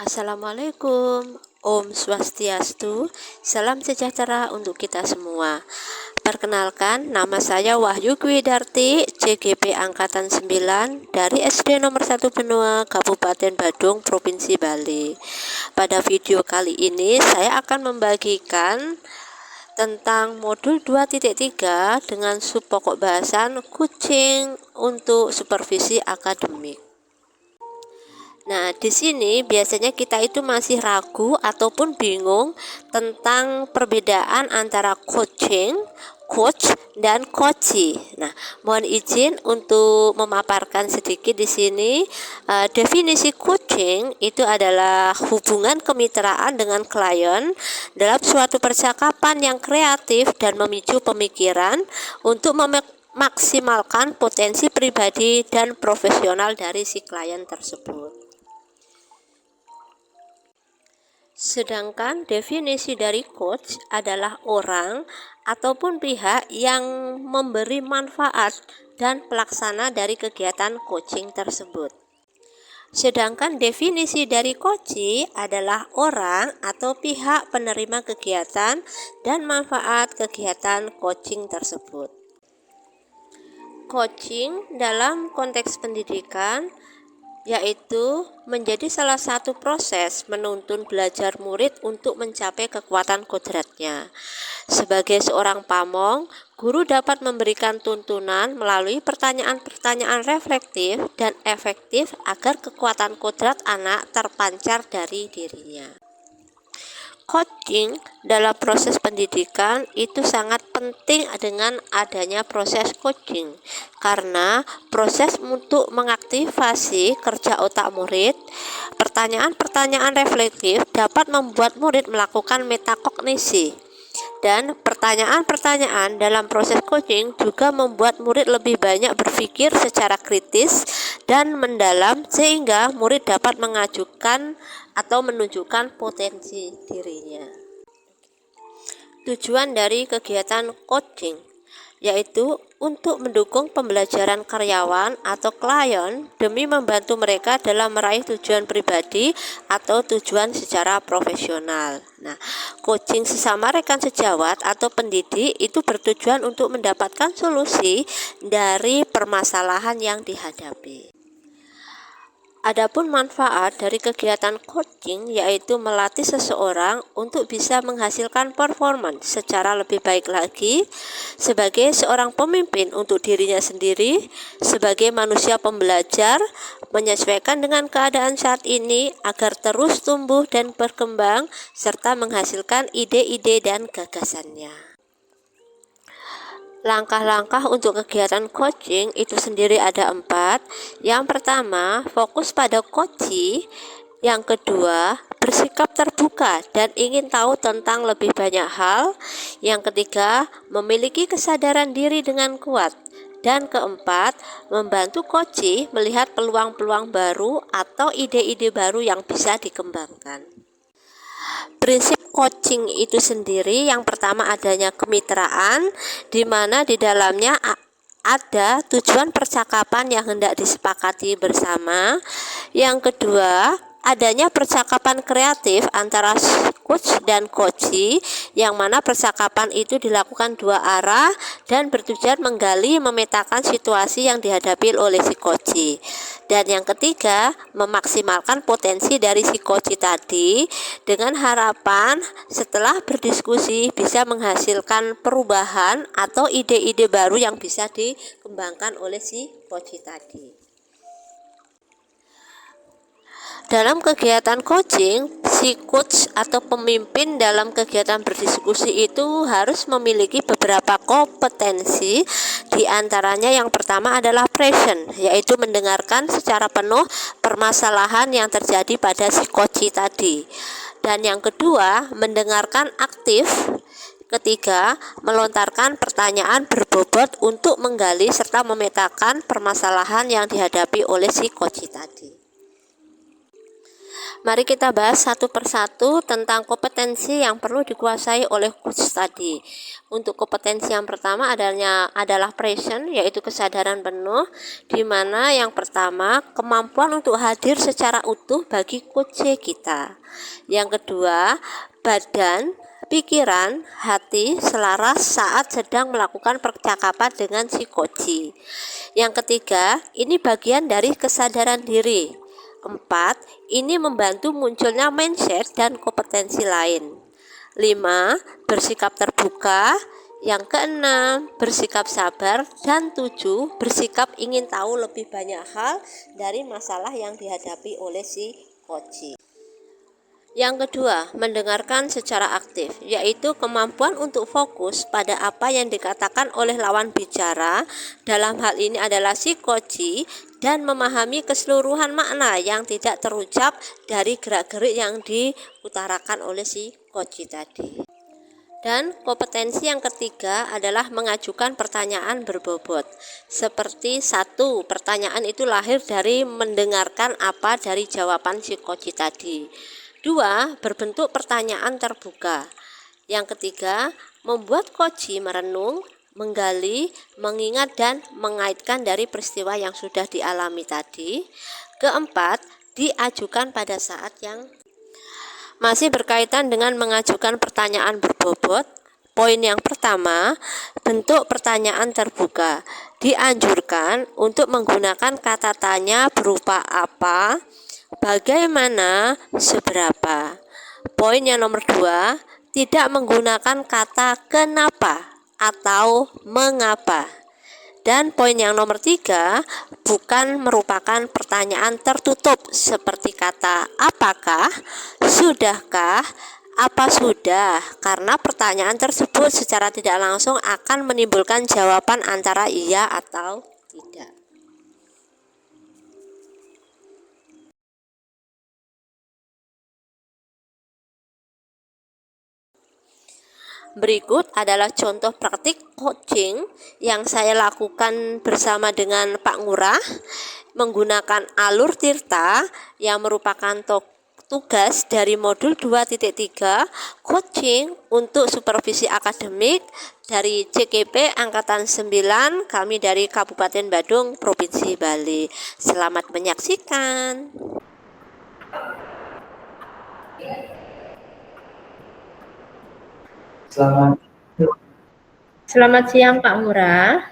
Assalamualaikum, Om Swastiastu, salam sejahtera untuk kita semua. Perkenalkan, nama saya Wahyu Kwidarti, CGP Angkatan 9 dari SD nomor 1 Benua, Kabupaten Badung, Provinsi Bali. Pada video kali ini, saya akan membagikan tentang modul 2.3 dengan sub pokok bahasan kucing untuk supervisi akademik. Nah, di sini biasanya kita itu masih ragu ataupun bingung tentang perbedaan antara coaching, coach, dan coachee. Nah, mohon izin untuk memaparkan sedikit di sini. Definisi coaching itu adalah hubungan kemitraan dengan klien dalam suatu percakapan yang kreatif dan memicu pemikiran untuk memaksimalkan potensi pribadi dan profesional dari si klien tersebut. Sedangkan definisi dari coach adalah orang ataupun pihak yang memberi manfaat dan pelaksana dari kegiatan coaching tersebut. Sedangkan definisi dari coachee adalah orang atau pihak penerima kegiatan dan manfaat kegiatan coaching tersebut. Coaching dalam konteks pendidikan yaitu menjadi salah satu proses menuntun belajar murid untuk mencapai kekuatan kodratnya. Sebagai seorang pamong, guru dapat memberikan tuntunan melalui pertanyaan-pertanyaan reflektif dan efektif agar kekuatan kodrat anak terpancar dari dirinya. Coaching dalam proses pendidikan itu sangat penting dengan adanya proses coaching, karena proses untuk mengaktifasi kerja otak murid, pertanyaan-pertanyaan reflektif dapat membuat murid melakukan metakognisi. Dan pertanyaan-pertanyaan dalam proses coaching juga membuat murid lebih banyak berpikir secara kritis dan mendalam sehingga murid dapat mengajukan atau menunjukkan potensi dirinya. Tujuan dari kegiatan coaching yaitu untuk mendukung pembelajaran karyawan atau klien demi membantu mereka dalam meraih tujuan pribadi atau tujuan secara profesional. Nah, coaching sesama rekan sejawat atau pendidik itu bertujuan untuk mendapatkan solusi dari permasalahan yang dihadapi. Adapun manfaat dari kegiatan coaching yaitu melatih seseorang untuk bisa menghasilkan performance secara lebih baik lagi sebagai seorang pemimpin untuk dirinya sendiri, sebagai manusia pembelajar, menyesuaikan dengan keadaan saat ini agar terus tumbuh dan berkembang serta menghasilkan ide-ide dan gagasannya. Langkah-langkah untuk kegiatan coaching itu sendiri ada 4. Yang pertama, fokus pada coachee. Yang kedua, bersikap terbuka dan ingin tahu tentang lebih banyak hal. Yang ketiga, memiliki kesadaran diri dengan kuat. Dan keempat, membantu coachee melihat peluang-peluang baru atau ide-ide baru yang bisa dikembangkan. Prinsip coaching itu sendiri yang pertama adanya kemitraan, di mana di dalamnya ada tujuan percakapan yang hendak disepakati bersama. Yang kedua, adanya percakapan kreatif antara coach dan coachee, yang mana percakapan itu dilakukan dua arah dan bertujuan menggali memetakan situasi yang dihadapi oleh si coachee. Dan yang ketiga, memaksimalkan potensi dari si coachee tadi dengan harapan setelah berdiskusi bisa menghasilkan perubahan atau ide-ide baru yang bisa dikembangkan oleh si coachee tadi. Dalam kegiatan coaching, si coach atau pemimpin dalam kegiatan berdiskusi itu harus memiliki beberapa kompetensi. Di antaranya yang pertama adalah present, yaitu mendengarkan secara penuh permasalahan yang terjadi pada si coachee tadi. Dan yang kedua, mendengarkan aktif. Ketiga, melontarkan pertanyaan berbobot untuk menggali serta memetakan permasalahan yang dihadapi oleh si coachee tadi. Mari kita bahas satu persatu tentang kompetensi yang perlu dikuasai oleh coach tadi. Untuk kompetensi yang pertama adalah present, yaitu kesadaran penuh, di mana yang pertama kemampuan untuk hadir secara utuh bagi coach kita. Yang kedua, badan, pikiran, hati selaras saat sedang melakukan percakapan dengan si coach. Yang ketiga, ini bagian dari kesadaran diri. 4. Ini membantu munculnya mindset dan kompetensi lain. 5. Bersikap terbuka. Yang keenam, bersikap sabar. Dan 7. Bersikap ingin tahu lebih banyak hal dari masalah yang dihadapi oleh si coach. Yang kedua, mendengarkan secara aktif, yaitu kemampuan untuk fokus pada apa yang dikatakan oleh lawan bicara, dalam hal ini adalah si coach, dan memahami keseluruhan makna yang tidak terucap dari gerak-gerik yang diutarakan oleh si coach tadi. Dan kompetensi yang ketiga adalah mengajukan pertanyaan berbobot. Seperti 1, pertanyaan itu lahir dari mendengarkan apa dari jawaban si coach tadi. 2, berbentuk pertanyaan terbuka. Yang ketiga, membuat coach merenung, menggali, mengingat dan mengaitkan dari peristiwa yang sudah dialami tadi. Keempat, diajukan pada saat yang masih berkaitan dengan mengajukan pertanyaan berbobot. Poin yang pertama, bentuk pertanyaan terbuka. Dianjurkan untuk menggunakan kata tanya berupa apa, bagaimana, seberapa. Poin yang nomor 2, tidak menggunakan kata kenapa atau mengapa. Dan poin yang nomor 3, bukan merupakan pertanyaan tertutup seperti kata apakah, sudahkah, apa sudah, karena pertanyaan tersebut secara tidak langsung akan menimbulkan jawaban antara iya atau tidak. Berikut adalah contoh praktik coaching yang saya lakukan bersama dengan Pak Ngurah menggunakan alur Tirta yang merupakan tugas dari modul 2.3 coaching untuk supervisi akademik dari CKP Angkatan 9, kami dari Kabupaten Badung, Provinsi Bali. Selamat menyaksikan. Selamat siang Pak Ngurah.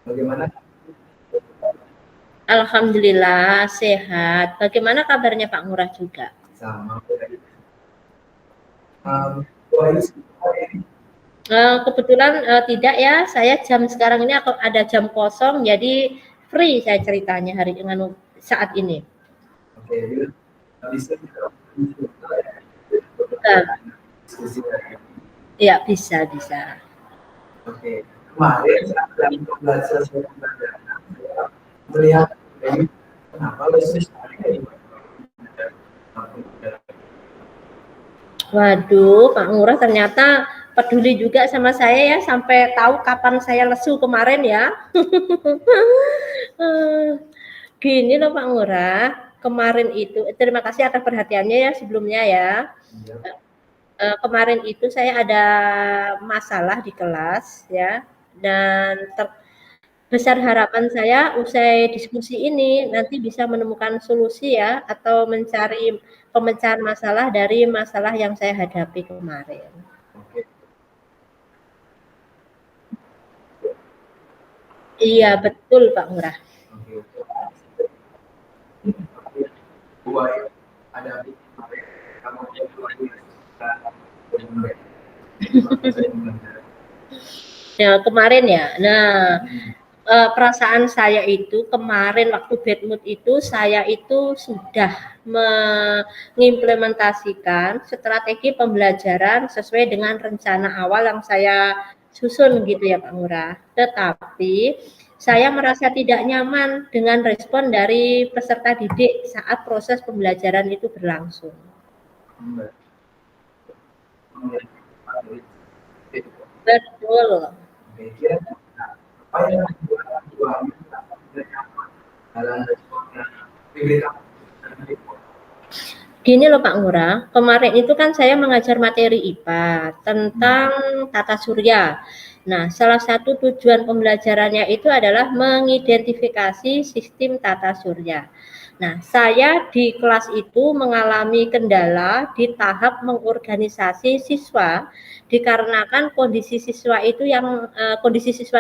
Bagaimana? Alhamdulillah sehat. Bagaimana kabarnya Pak Ngurah juga? Sama. Kebetulan tidak ya. Saya jam sekarang ini ada jam kosong, jadi free saya ceritanya hari dengan saat ini. Oke. Ya bisa. Oke. Kemarin saya belajar melihat kenapa Waduh, Pak Ngurah ternyata peduli juga sama saya ya, sampai tahu kapan saya lesu kemarin ya. Gini loh Pak Ngurah, kemarin itu terima kasih atas perhatiannya ya sebelumnya ya. Kemarin itu saya ada masalah di kelas ya, dan besar harapan saya usai diskusi ini nanti bisa menemukan solusi ya, atau mencari pemecahan masalah dari masalah yang saya hadapi kemarin. Iya betul Pak Ngurah. Ya kemarin ya. Nah, perasaan saya itu kemarin waktu bad mood itu saya itu sudah mengimplementasikan strategi pembelajaran sesuai dengan rencana awal yang saya susun gitu ya Pak Ngurah. Tetapi saya merasa tidak nyaman dengan respon dari peserta didik saat proses pembelajaran itu berlangsung. Betul. Gini loh Pak Ngurah, kemarin itu kan saya mengajar materi IPA tentang tata surya. Nah, salah satu tujuan pembelajarannya itu adalah mengidentifikasi sistem tata surya. Nah, saya di kelas itu mengalami kendala di tahap mengorganisasi siswa dikarenakan kondisi siswa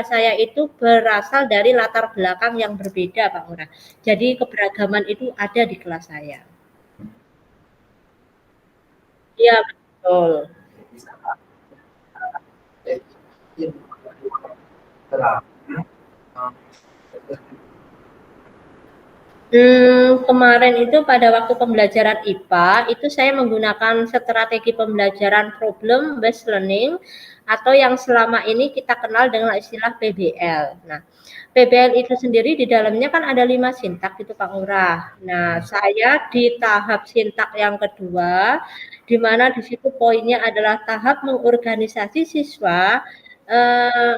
saya itu berasal dari latar belakang yang berbeda Pak Ngurah. Jadi keberagaman itu ada di kelas saya. Iya, betul. Bisa terapi. Kemarin itu pada waktu pembelajaran IPA, itu saya menggunakan strategi pembelajaran problem based learning atau yang selama ini kita kenal dengan istilah PBL. Nah, PBL itu sendiri di dalamnya kan ada 5 sintak itu Pak Ngurah. Nah, saya di tahap sintak yang kedua, di mana di situ poinnya adalah tahap mengorganisasi siswa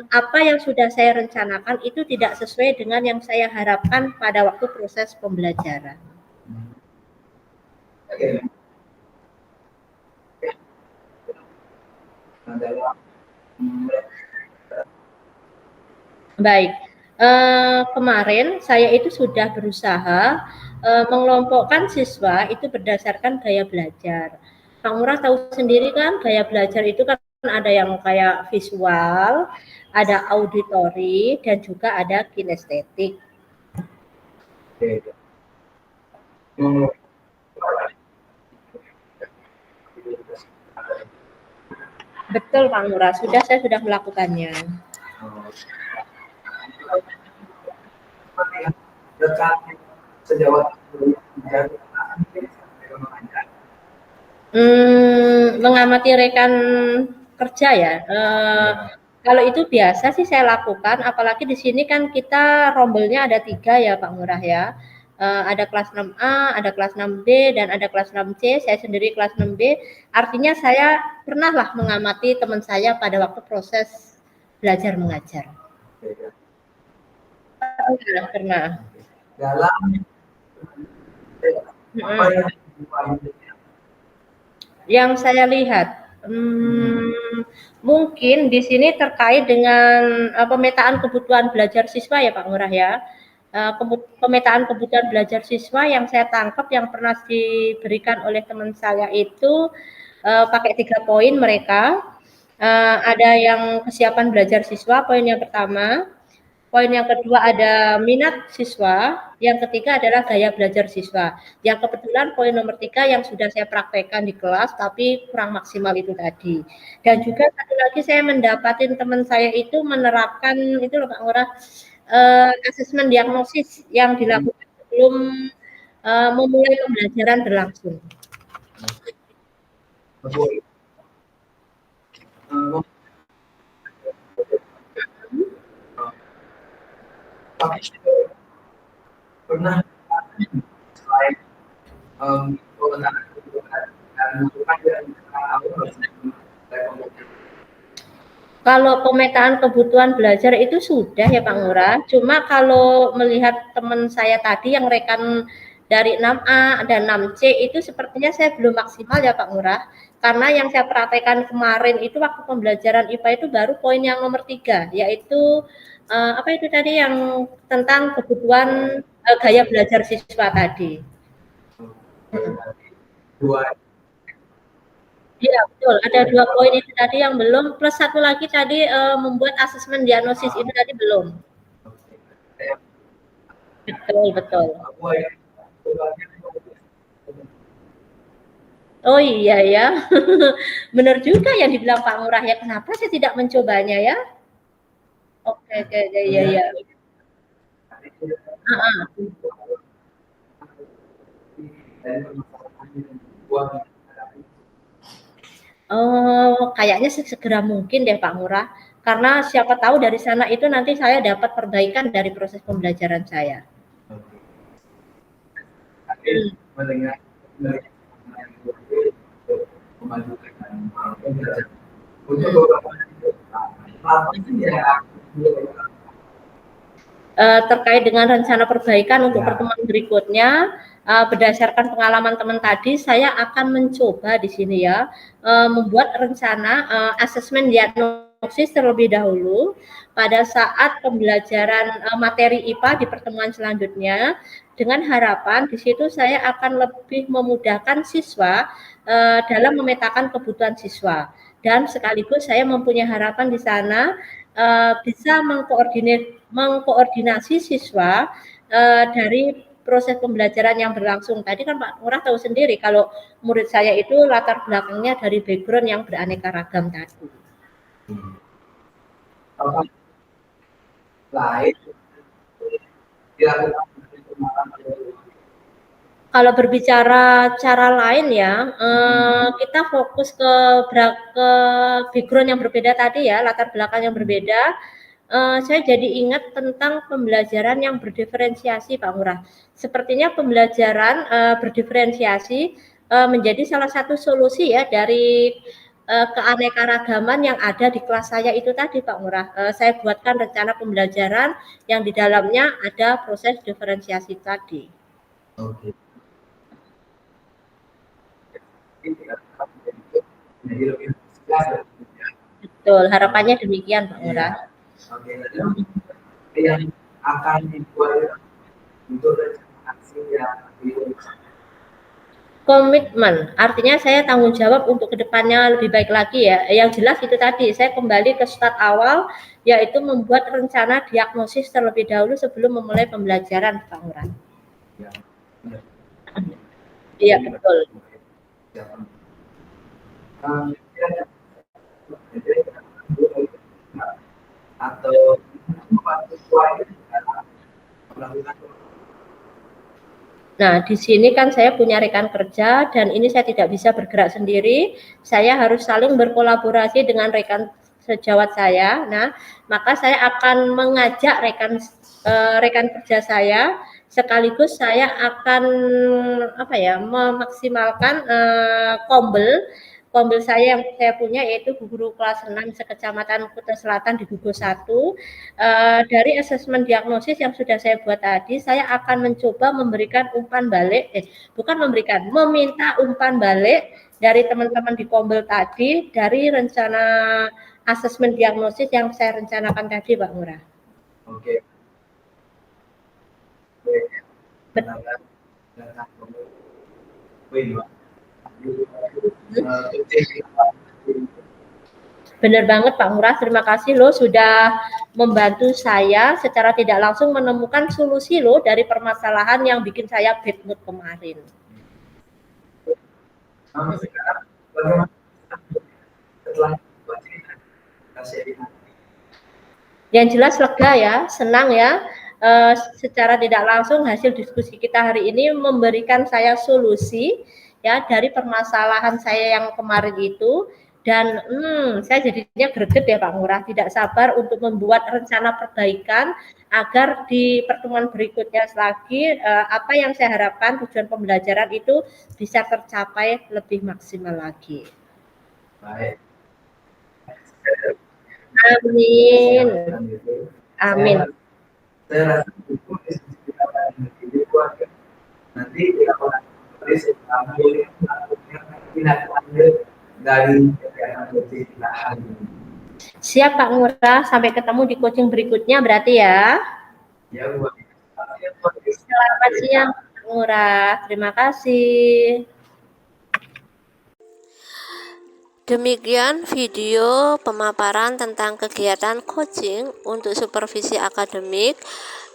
apa yang sudah saya rencanakan itu tidak sesuai dengan yang saya harapkan pada waktu proses pembelajaran. Baik, kemarin saya itu sudah berusaha mengelompokkan siswa itu berdasarkan gaya belajar. Kang Murah tahu sendiri kan gaya belajar itu kan ada yang kayak visual, ada auditori, dan juga ada kinestetik. Betul Kang Murah, saya sudah melakukannya. Sejauh mengamati rekan kerja ya. Kalau itu biasa sih saya lakukan, apalagi di sini kan kita rombelnya ada 3 ya Pak Ngurah ya. Ada kelas 6A, ada kelas 6B, dan ada kelas 6C. Saya sendiri kelas 6B. Artinya saya pernahlah mengamati teman saya pada waktu proses belajar mengajar. Pernah. Dalam yang saya lihat, mungkin di sini terkait dengan pemetaan kebutuhan belajar siswa ya Pak Ngurah ya. Pemetaan kebutuhan belajar siswa yang saya tangkap yang pernah diberikan oleh teman saya itu pakai 3 poin mereka. Ada yang kesiapan belajar siswa, poin yang pertama. Poin yang kedua ada minat siswa, yang ketiga adalah gaya belajar siswa. Yang kebetulan poin nomor 3 yang sudah saya praktekkan di kelas, tapi kurang maksimal itu tadi. Dan juga satu lagi saya mendapatkan teman saya itu menerapkan itu loh Pak Ngurah, asesmen diagnosis yang dilakukan sebelum memulai pembelajaran berlangsung. Pernah selain kalau pemetaan kebutuhan belajar itu sudah ya Pak Ngurah, cuma kalau melihat teman saya tadi yang rekan dari 6A dan 6C itu sepertinya saya belum maksimal ya Pak Ngurah, karena yang saya praktekkan kemarin itu waktu pembelajaran IPA itu baru poin yang nomor 3, yaitu apa itu tadi yang tentang kebutuhan gaya belajar siswa tadi. Iya betul, ada 2 poin itu tadi yang belum, plus satu lagi tadi membuat asesmen diagnosis itu tadi belum. Betul. Oh iya ya, benar juga yang dibilang Pak Ngurah ya, kenapa saya tidak mencobanya ya? Oke, ya. Kayaknya segera mungkin deh Pak Ngurah, karena siapa tahu dari sana itu nanti saya dapat perbaikan dari proses pembelajaran saya. Terkait dengan rencana perbaikan untuk pertemuan berikutnya, berdasarkan pengalaman teman tadi, saya akan mencoba di sini ya, membuat rencana asesmen diagnosis terlebih dahulu pada saat pembelajaran materi IPA di pertemuan selanjutnya, dengan harapan di situ saya akan lebih memudahkan siswa dalam memetakan kebutuhan siswa, dan sekaligus saya mempunyai harapan di sana bisa mengkoordinasi siswa dari proses pembelajaran yang berlangsung. Tadi kan Pak Ngurah tahu sendiri kalau murid saya itu latar belakangnya dari background yang beraneka ragam tadi. Lain dilakukan. Kalau berbicara cara lain ya, kita fokus ke background yang berbeda tadi ya, latar belakang yang berbeda. Saya jadi ingat tentang pembelajaran yang berdiferensiasi, Pak Ngurah. Sepertinya pembelajaran berdiferensiasi menjadi salah satu solusi ya dari keanekaragaman yang ada di kelas saya itu tadi, Pak Ngurah. Saya buatkan rencana pembelajaran yang di dalamnya ada proses diferensiasi tadi. Oke. Betul, harapannya demikian, Pak Ngurah. Oke, yang akan dibuat untuk aksi yang komitmen, artinya saya tanggung jawab untuk kedepannya lebih baik lagi ya. Yang jelas itu tadi, saya kembali ke start awal, yaitu membuat rencana diagnosis terlebih dahulu sebelum memulai pembelajaran, Pak Ngurah. Iya, betul. Atau Nah, di sini kan saya punya rekan kerja dan ini saya tidak bisa bergerak sendiri. Saya harus saling berkolaborasi dengan rekan sejawat saya. Nah, maka saya akan mengajak rekan kerja saya, sekaligus saya akan memaksimalkan kombel saya yang saya punya, yaitu guru kelas 6 sekecamatan Kuta Selatan di Gugus 1. Dari asesmen diagnosis yang sudah saya buat tadi, saya akan mencoba memberikan meminta umpan balik dari teman-teman di kombel tadi dari rencana asesmen diagnosis yang saya rencanakan tadi, Pak Ngurah. Oke. Benar banget Pak Ngurah, terima kasih loh sudah membantu saya secara tidak langsung menemukan solusi loh dari permasalahan yang bikin saya bad mood kemarin. Yang jelas lega ya, senang ya. Secara tidak langsung hasil diskusi kita hari ini memberikan saya solusi ya dari permasalahan saya yang kemarin itu, dan saya jadinya greget ya Pak Ngurah, tidak sabar untuk membuat rencana perbaikan agar di pertemuan berikutnya lagi apa yang saya harapkan tujuan pembelajaran itu bisa tercapai lebih maksimal lagi. Baik. Amin. Amin. Saya rasa nanti dari Siap Pak Ngurah, sampai ketemu di coaching berikutnya berarti ya. Ya, Bu. Selamat siang Pak Ngurah, terima kasih. Demikian video pemaparan tentang kegiatan coaching untuk supervisi akademik.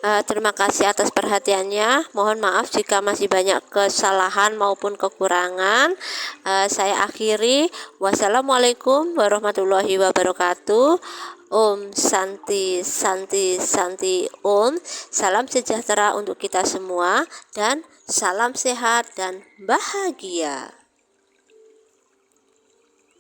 Terima kasih atas perhatiannya. Mohon maaf jika masih banyak kesalahan maupun kekurangan. Saya akhiri. Wassalamualaikum warahmatullahi wabarakatuh. Om Santi Santi Santi Om. Salam sejahtera untuk kita semua dan salam sehat dan bahagia.